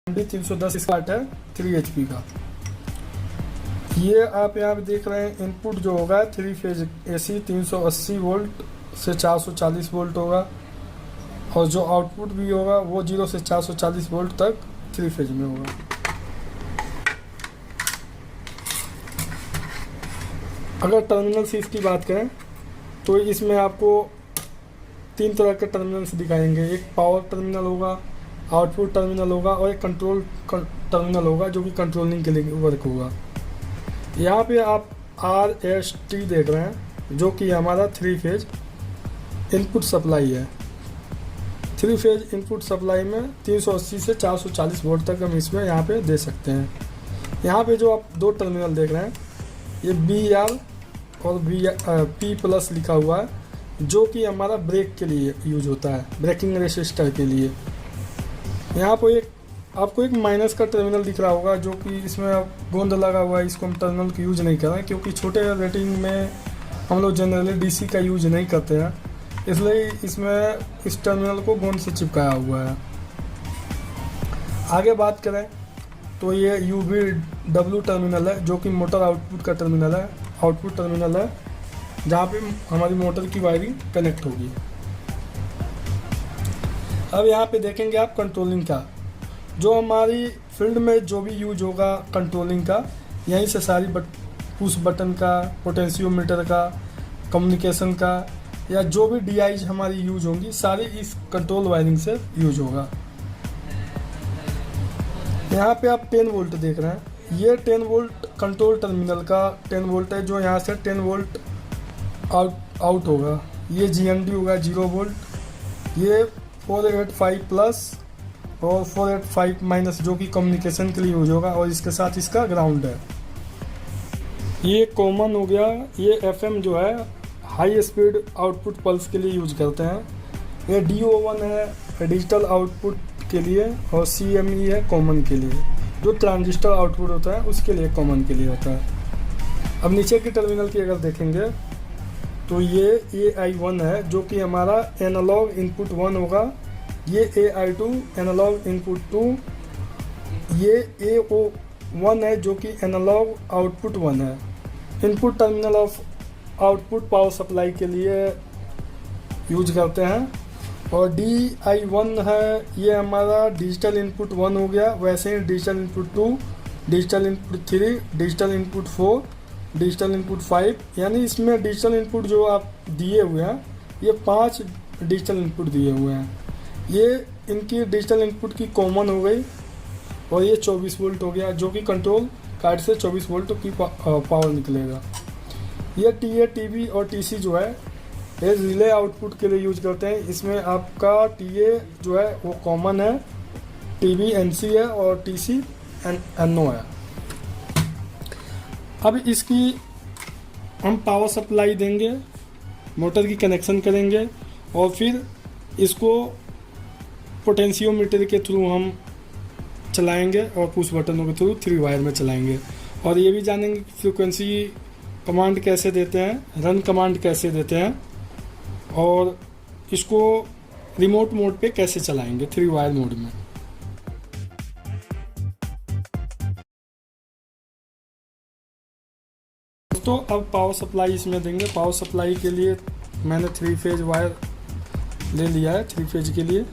310 start है 3 HP का। ये आप यहाँ पे देख रहे हैं इनपुट जो होगा 3 फेज AC 380 वोल्ट से 440 वोल्ट होगा, और जो आउटपुट भी होगा वो 0 से 440 वोल्ट तक 3 फेज में होगा। अगर टर्मिनल से इसकी बात करें तो इसमें आपको 3 तरह के टर्मिनल्स दिखाएंगे। एक पावर टर्मिनल होगा, आउटपुट टर्मिनल होगा और एक कंट्रोल टर्मिनल होगा जो कि कंट्रोलिंग के लिए वर्क होगा। यहाँ पे आप RST देख रहे हैं जो कि हमारा 3 फेज इनपुट सप्लाई है। 3 फेज इनपुट सप्लाई में 380 से 440 वोल्ट तक हम इसमें यहाँ पे दे सकते हैं। यहाँ पे जो आप 2 टर्मिनल देख रहे हैं ये BR और P+ लिखा हुआ है, जो कि हमारा ब्रेक के लिए यूज होता है, ब्रेकिंग रेसिस्टर के लिए। यहाँ पर आपको एक माइनस का टर्मिनल दिख रहा होगा जो कि इसमें गोंद लगा हुआ है। इसको हम टर्मिनल का यूज नहीं कर रहे हैं क्योंकि छोटे रेटिंग में हम लोग जनरली DC का यूज नहीं करते हैं, इसलिए इसमें इस टर्मिनल को गोंद से चिपकाया हुआ है। आगे बात करें तो ये UVW टर्मिनल है जो कि मोटर आउटपुट का टर्मिनल है, आउटपुट टर्मिनल है जहाँ पे हमारी मोटर की वायरिंग कनेक्ट होगी। अब यहाँ पे देखेंगे आप कंट्रोलिंग का, जो हमारी फील्ड में जो भी यूज होगा कंट्रोलिंग का, यहीं से सारी पुश बटन का, पोटेंशियोमीटर का, कम्युनिकेशन का, या जो भी DIs हमारी यूज होंगी सारी इस कंट्रोल वायरिंग से यूज होगा। यहाँ पे आप 10 वोल्ट देख रहे हैं, ये 10 वोल्ट कंट्रोल टर्मिनल का 10 वोल्ट है जो यहाँ से 10 वोल्ट आउट होगा। ये GND होगा 0 वोल्ट, ये 485+ और 485- जो कि कम्युनिकेशन के लिए यूज होगा, और इसके साथ इसका ग्राउंड है। ये कॉमन हो गया। ये FM जो है हाई स्पीड आउटपुट पल्स के लिए यूज करते हैं। ये DO1 है डिजिटल आउटपुट के लिए, और CME है कॉमन के लिए, जो ट्रांजिस्टर आउटपुट होता है उसके लिए कॉमन के लिए होता है। अब नीचे की टर्मिनल की अगर देखेंगे तो ये AI1 है जो कि हमारा एनालॉग इनपुट 1 होगा, ये AI2 एनालॉग इनपुट 2, ये AO1 है जो कि एनालॉग आउटपुट 1 है। Input terminal of output power supply के लिए यूज करते हैं। और DI1 है, ये हमारा डिजिटल इनपुट 1 हो गया, वैसे ही digital input 2, digital input 3, digital input 4, digital input 5, यानी इसमें डिजिटल इनपुट जो आप दिए हुए हैं ये 5 डिजिटल इनपुट दिए हुए हैं। ये इनकी डिजिटल इनपुट की कॉमन हो गई, और ये 24 वोल्ट हो गया जो कि कंट्रोल कार्ड से 24 वोल्ट की पावर निकलेगा। ये TA, TB और TC जो है ये रिले आउटपुट के लिए यूज करते हैं। इसमें आपका TA जो है वो कॉमन है, TB NC है और TC NO है। अब इसकी हम पावर सप्लाई देंगे, मोटर की कनेक्शन करेंगे, और फिर इसको पोटेंशियोमीटर के थ्रू हम चलाएंगे और पुश बटनों के थ्रू 3 वायर में चलाएंगे। और ये भी जानेंगे फ्रीक्वेंसी कमांड कैसे देते हैं, रन कमांड कैसे देते हैं, और इसको रिमोट मोड पे कैसे चलाएंगे 3 वायर मोड में। दोस्तों अब पावर सप्लाई इसमें देंगे। पावर सप्लाई के लिए मैंने 3 फेज वायर ले लिया है 3 फेज के लिए।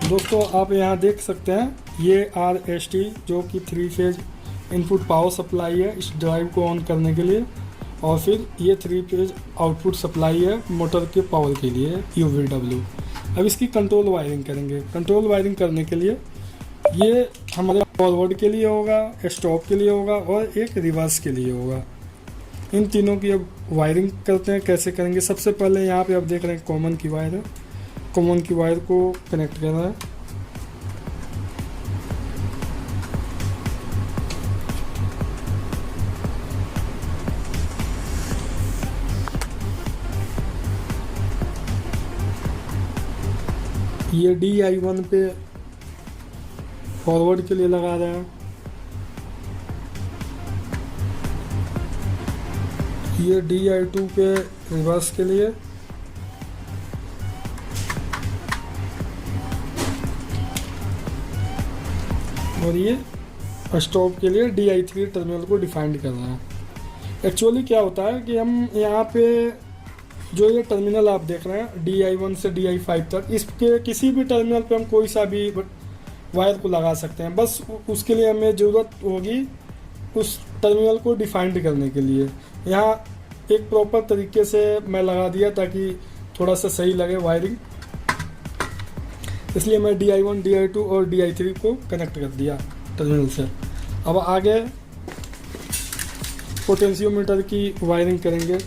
दोस्तों आप यहाँ देख सकते हैं ये RST जो कि 3 फेज इनपुट पावर सप्लाई है इस ड्राइव को ऑन करने के लिए, और फिर ये 3 फेज आउटपुट सप्लाई है मोटर के पावर के लिए UVW। अब इसकी कंट्रोल वायरिंग करेंगे। कंट्रोल वायरिंग करने के लिए ये हमारे फॉरवर्ड के लिए होगा, स्टॉप के लिए होगा और एक रिवर्स के लिए होगा। इन तीनों की अब वायरिंग करते हैं। कैसे करेंगे, सबसे पहले यहाँ पे आप देख रहे हैं कॉमन की वायर है, कॉमन की वायर को कनेक्ट करना है। ये DI1 पे फॉरवर्ड के लिए लगा रहे हैं, ये DI2 पे रिवर्स के लिए, और ये स्टॉप के लिए DI3 टर्मिनल को डिफाइंड कर रहे हैं। एक्चुअली क्या होता है कि हम यहाँ पे जो ये टर्मिनल आप देख रहे हैं DI1 से DI5 तक, इसके किसी भी टर्मिनल पे हम कोई सा भी वायर को लगा सकते हैं। बस उसके लिए हमें ज़रूरत होगी उस टर्मिनल को डिफाइंड करने के लिए। यहाँ एक प्रॉपर तरीके से मैं लगा दिया ताकि थोड़ा सा सही लगे वायरिंग, इसलिए मैं DI1, DI2 और DI3 को कनेक्ट कर दिया टर्मिनल से। अब आगे पोटेंशियोमीटर की वायरिंग करेंगे।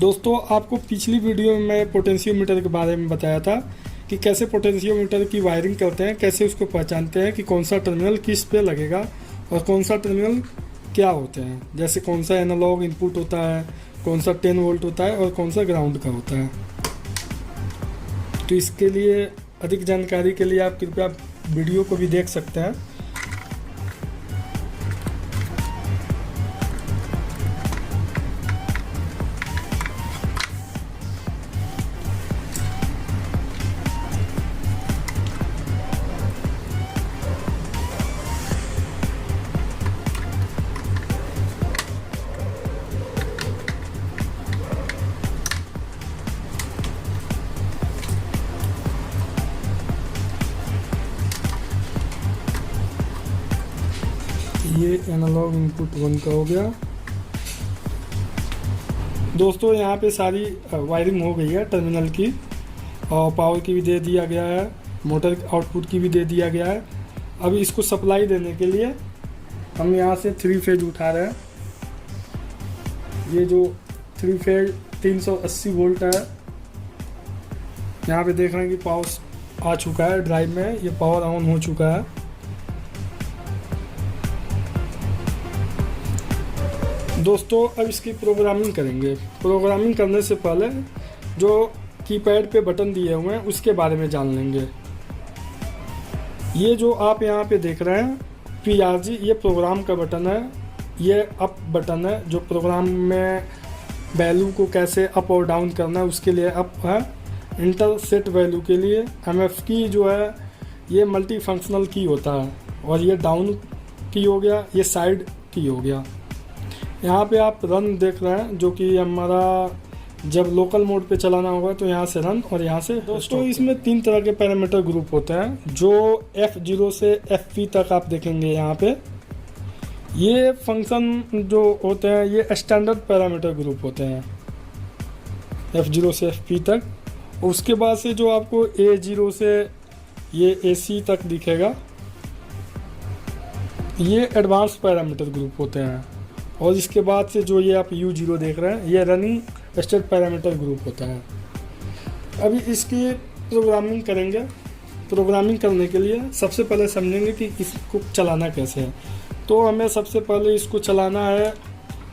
दोस्तों, आपको पिछली वीडियो में मैं पोटेंशियोमीटर के बारे में बताया था कि कैसे पोटेंशियोमीटर की वायरिंग करते हैं, कैसे उसको पहचानते हैं कि कौन सा टर्मिनल किस पे लगेगा और कौन सा टर्मिनल क्या होते हैं। जैसे कौन सा एनालॉग इनपुट होता है, कौन सा 10 वोल्ट होता है और कौन सा ग्राउंड का होता है। तो इसके लिए अधिक जानकारी के लिए आप कृपया वीडियो को भी देख सकते हैं। ये एनालॉग इनपुट 1 का हो गया। दोस्तों, यहाँ पे सारी वायरिंग हो गई है टर्मिनल की, और पावर की भी दे दिया गया है, मोटर आउटपुट की भी दे दिया गया है। अब इसको सप्लाई देने के लिए हम यहाँ से 3 फेज उठा रहे हैं। ये जो 3 फेज 380 वोल्ट है, यहाँ पे देख रहे हैं कि पावर आ चुका है ड्राइव में, ये पावर ऑन हो चुका है। दोस्तों, अब इसकी प्रोग्रामिंग करेंगे। प्रोग्रामिंग करने से पहले जो कीपैड पे बटन दिए हुए हैं उसके बारे में जान लेंगे। ये जो आप यहाँ पे देख रहे हैं PRG, ये प्रोग्राम का बटन है। ये अप बटन है जो प्रोग्राम में वैल्यू को कैसे अप और डाउन करना है उसके लिए अप है। इंटर सेट वैल्यू के लिए MF की जो है ये मल्टी फंक्शनल की होता है, और ये डाउन की हो गया, ये साइड की हो गया। यहाँ पे आप रन देख रहे हैं जो कि हमारा जब लोकल मोड पे चलाना होगा तो यहाँ से रन और यहाँ से। दोस्तों, इसमें 3 तरह के पैरामीटर ग्रुप होते हैं जो F0 से FP तक आप देखेंगे। यहाँ पे ये फंक्शन जो होते हैं ये स्टैंडर्ड पैरामीटर ग्रुप होते हैं F0 से FP तक। उसके बाद से जो आपको A0 से ये AC तक दिखेगा ये एडवांस पैरामीटर ग्रुप होते हैं। और इसके बाद से जो ये आप U0 देख रहे हैं ये रनिंग स्टेट पैरामीटर ग्रुप होता है। अभी इसकी प्रोग्रामिंग करेंगे। प्रोग्रामिंग करने के लिए सबसे पहले समझेंगे कि इसको चलाना कैसे है। तो हमें सबसे पहले इसको चलाना है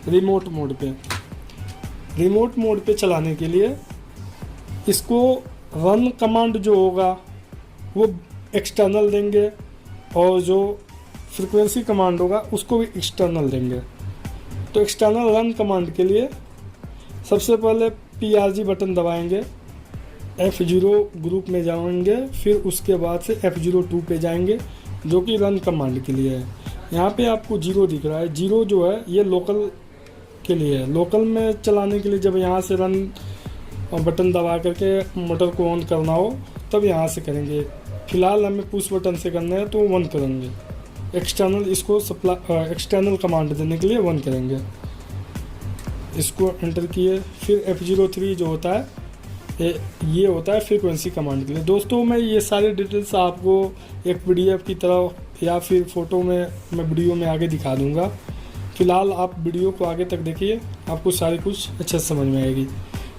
रिमोट मोड पे। रिमोट मोड पे चलाने के लिए इसको रन कमांड जो होगा वो एक्सटर्नल देंगे, और जो फ्रीक्वेंसी कमांड होगा उसको भी एक्सटर्नल देंगे। तो एक्सटर्नल रन कमांड के लिए सबसे पहले PRG बटन दबाएंगे, F0 ग्रुप में जाएंगे, फिर उसके बाद से F02 पे जाएंगे जो कि रन कमांड के लिए है। यहाँ पे आपको 0 दिख रहा है। 0 जो है ये लोकल के लिए है। लोकल में चलाने के लिए जब यहाँ से रन बटन दबा करके मोटर को ऑन करना हो तब यहाँ से करेंगे। फिलहाल हमें पुश बटन से करना है तो 1 करेंगे। एक्सटर्नल इसको एक्सटर्नल कमांड देने के लिए 1 करेंगे। इसको एंटर किए, फिर F03 जो होता है ये होता है फ्रीक्वेंसी कमांड के लिए। दोस्तों, मैं ये सारी डिटेल्स आपको एक PDF की तरह या फिर फ़ोटो में मैं वीडियो में आगे दिखा दूंगा। फिलहाल आप वीडियो को आगे तक देखिए, आपको सारी कुछ अच्छे से समझ में आएगी।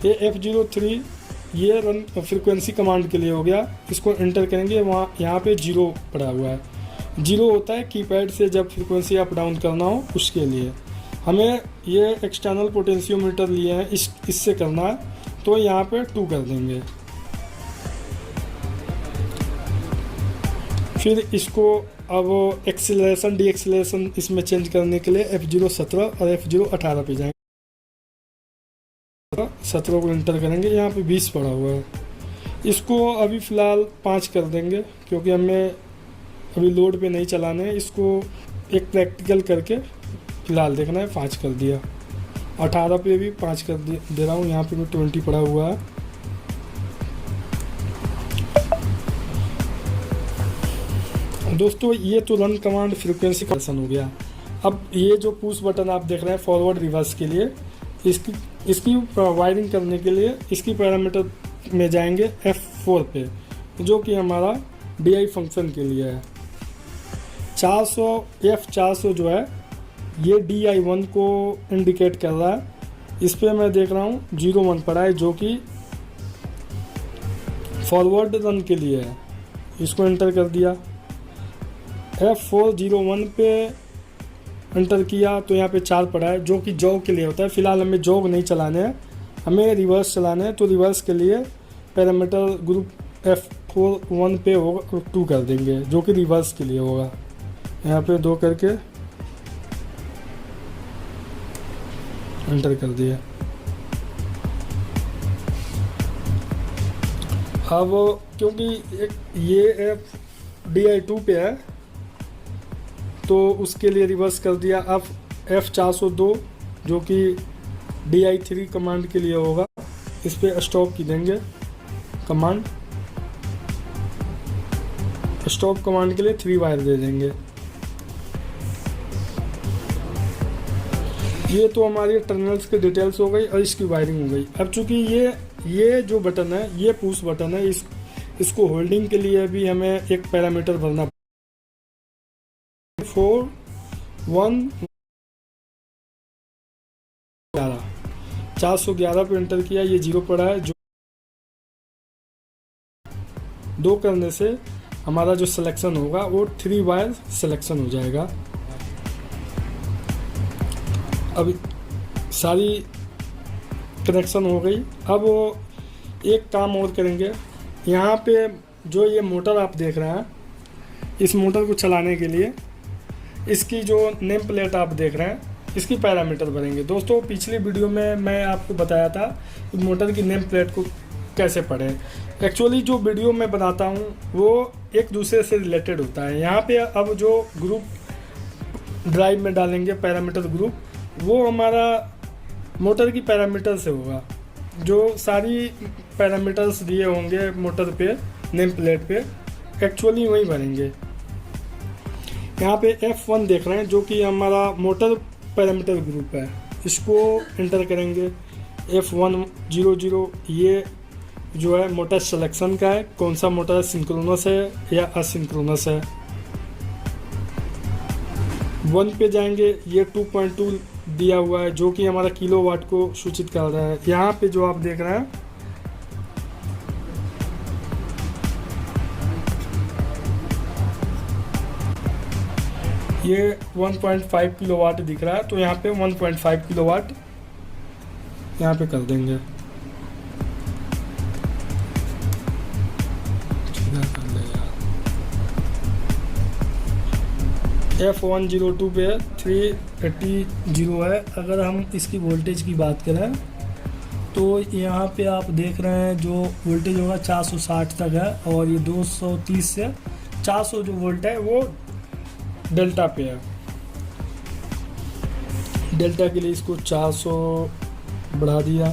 ये F03 ये रन फ्रीक्वेंसी कमांड के लिए हो गया। इसको एंटर करेंगे, वहाँ यहाँ पे 0 पड़ा हुआ है। 0 होता है कीपैड से जब फ्रीक्वेंसी अप डाउन करना हो उसके लिए। हमें ये एक्सटर्नल पोटेंशियोमीटर लिए हैं इससे करना है, तो यहाँ पे 2 कर देंगे। फिर इसको अब एक्सीलरेशन डी एक्सीलरेशन इसमें चेंज करने के लिए F0 17 और F0 18 पे जाएंगे। 17 को इंटर करेंगे, यहाँ पे 20 पड़ा हुआ है, इसको अभी फ़िलहाल 5 कर देंगे क्योंकि हमें अभी लोड पे नहीं चलाने हैं। इसको एक प्रैक्टिकल करके फ़िलहाल देखना है, 5 कर दिया। 18 पे भी 5 कर दे रहा हूँ, यहाँ पे भी 20 पड़ा हुआ है। दोस्तों ये तो रन कमांड फ्रीक्वेंसी कंवर्सन हो गया। अब ये जो पुश बटन आप देख रहे हैं फॉरवर्ड रिवर्स के लिए, इसकी वायरिंग करने के लिए इसकी पैरामीटर में जाएंगे F4 पे, जो कि हमारा DI फंक्शन के लिए है। 400 F400 जो है ये DI1 को इंडिकेट कर रहा है। इस पर मैं देख रहा हूँ 01 पड़ा है, जो कि फॉरवर्ड रन के लिए है। इसको एंटर कर दिया। F401 पे एंटर किया तो यहाँ पे 4 पड़ा है, जो कि जॉग के लिए होता है। फ़िलहाल हमें जॉग नहीं चलाने हैं, हमें रिवर्स चलाने हैं। तो रिवर्स के लिए पैरामीटर ग्रुप F41 पे होगा 2 कर देंगे, जो कि रिवर्स के लिए होगा। यहाँ पे 2 करके एंटर कर दिया। अब क्योंकि ये DI2 पे है तो उसके लिए रिवर्स कर दिया। अब F402 जो कि DI3 कमांड के लिए होगा, इस पर स्टॉप की देंगे कमांड। स्टॉप कमांड के लिए 3 वायर दे देंगे। ये तो हमारी टर्मिनल्स की डिटेल्स हो गई और इसकी वायरिंग हो गई। अब चूंकि ये जो बटन है ये पुश बटन है, इसको होल्डिंग के लिए भी हमें एक पैरामीटर भरना 411 पे एंटर किया, ये 0 पड़ा है। जो 2 करने से हमारा जो सिलेक्शन होगा वो 3 वायर सिलेक्शन हो जाएगा। अब सारी कनेक्शन हो गई। अब एक काम और करेंगे। यहाँ पे जो ये मोटर आप देख रहे हैं, इस मोटर को चलाने के लिए इसकी जो नेम प्लेट आप देख रहे हैं, इसकी पैरामीटर भरेंगे। दोस्तों पिछली वीडियो में मैं आपको बताया था कि मोटर की नेम प्लेट को कैसे पढ़ें। एक्चुअली जो वीडियो मैं बनाता हूँ वो एक दूसरे से रिलेटेड होता है। यहाँ पे अब जो ग्रुप ड्राइव में डालेंगे पैरामीटर ग्रुप, वो हमारा मोटर की पैरामीटर से होगा। जो सारी पैरामीटर्स दिए होंगे मोटर पे नेम प्लेट पे, एक्चुअली वही भरेंगे। यहाँ पे F1 देख रहे हैं जो कि हमारा मोटर पैरामीटर ग्रुप है, इसको एंटर करेंगे। F100 ये जो है मोटर सिलेक्शन का है, कौन सा मोटर सिंक्रोनस है या असिंक्रोनस है। 1 पे जाएंगे, ये 2.2 दिया हुआ है जो कि हमारा किलोवाट को सूचित कर रहा है। यहाँ पे जो आप देख रहे हैं ये 1.5 किलोवाट दिख रहा है, तो यहाँ पे 1.5 किलोवाट यहाँ पे कर देंगे। F102 पे 380 है। अगर हम इसकी वोल्टेज की बात करें तो यहाँ पे आप देख रहे हैं जो वोल्टेज होगा 460 तक है, और ये 230 से 400 जो वोल्ट है वो डेल्टा पे है। डेल्टा के लिए इसको 400 बढ़ा दिया।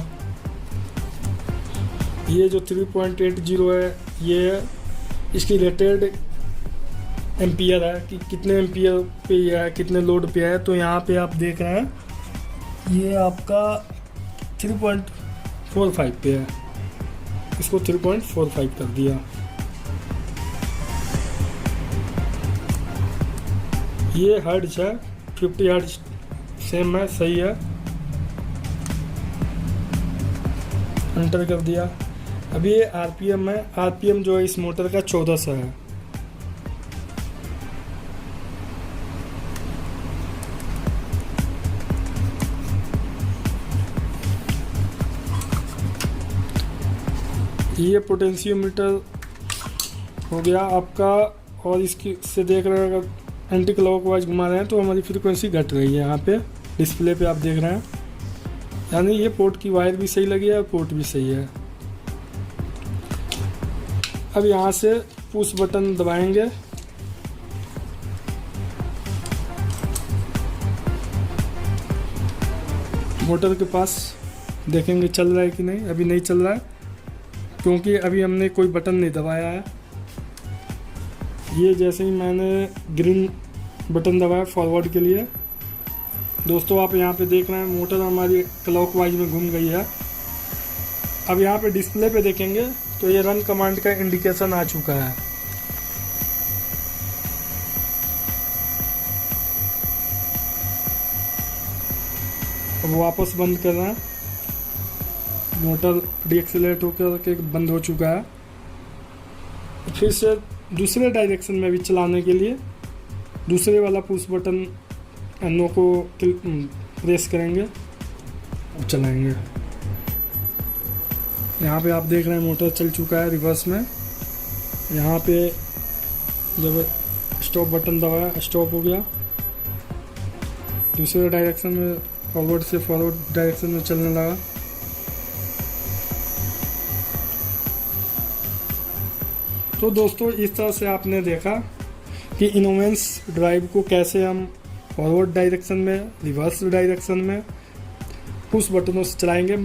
ये जो 3.80 है ये इसकी रेटेड एम्पियर है कि कितने एम्पियर पे है, कितने लोड पे है। तो यहाँ पे आप देख रहे हैं ये आपका 3.45 पे है, इसको 3.45 कर दिया। ये हर्ट्ज है, 50 हर्ट्ज सेम है, सही है। एंटर कर दिया। अभी ये आरपीएम है, आरपीएम जो है इस मोटर का 1400 है। ये पोटेंशियोमीटर हो गया आपका और इसकी से देख रहे हैं, अगर एंटी क्लॉकवाइज घुमा रहे हैं तो हमारी फ्रीक्वेंसी घट रही है। यहाँ पे डिस्प्ले पे आप देख रहे हैं, यानी ये पोर्ट की वायर भी सही लगी है और पोर्ट भी सही है। अब यहाँ से पुश बटन दबाएंगे, मोटर के पास देखेंगे चल रहा है कि नहीं। अभी नहीं चल रहा है क्योंकि अभी हमने कोई बटन नहीं दबाया है। ये जैसे ही मैंने ग्रीन बटन दबाया फॉरवर्ड के लिए, दोस्तों आप यहाँ पे देख रहे हैं मोटर हमारी क्लॉकवाइज में घूम गई है। अब यहाँ पे डिस्प्ले पे देखेंगे तो ये रन कमांड का इंडिकेशन आ चुका है। अब वापस बंद कर रहे हैं, मोटर डीएक्सेलरेट होकर के बंद हो चुका है। फिर से दूसरे डायरेक्शन में भी चलाने के लिए दूसरे वाला पुश बटन नो को प्रेस करेंगे, अब चलाएंगे। यहाँ पे आप देख रहे हैं मोटर चल चुका है रिवर्स में। यहाँ पे जब स्टॉप बटन दबाया स्टॉप हो गया, दूसरे डायरेक्शन में फॉरवर्ड से फॉरवर्ड डायरेक्शन में चलने लगा। तो दोस्तों इस तरह से आपने देखा कि इनोवेंस ड्राइव को कैसे हम फॉरवर्ड डायरेक्शन में, रिवर्स डायरेक्शन में पुश बटनों से चलाएंगे।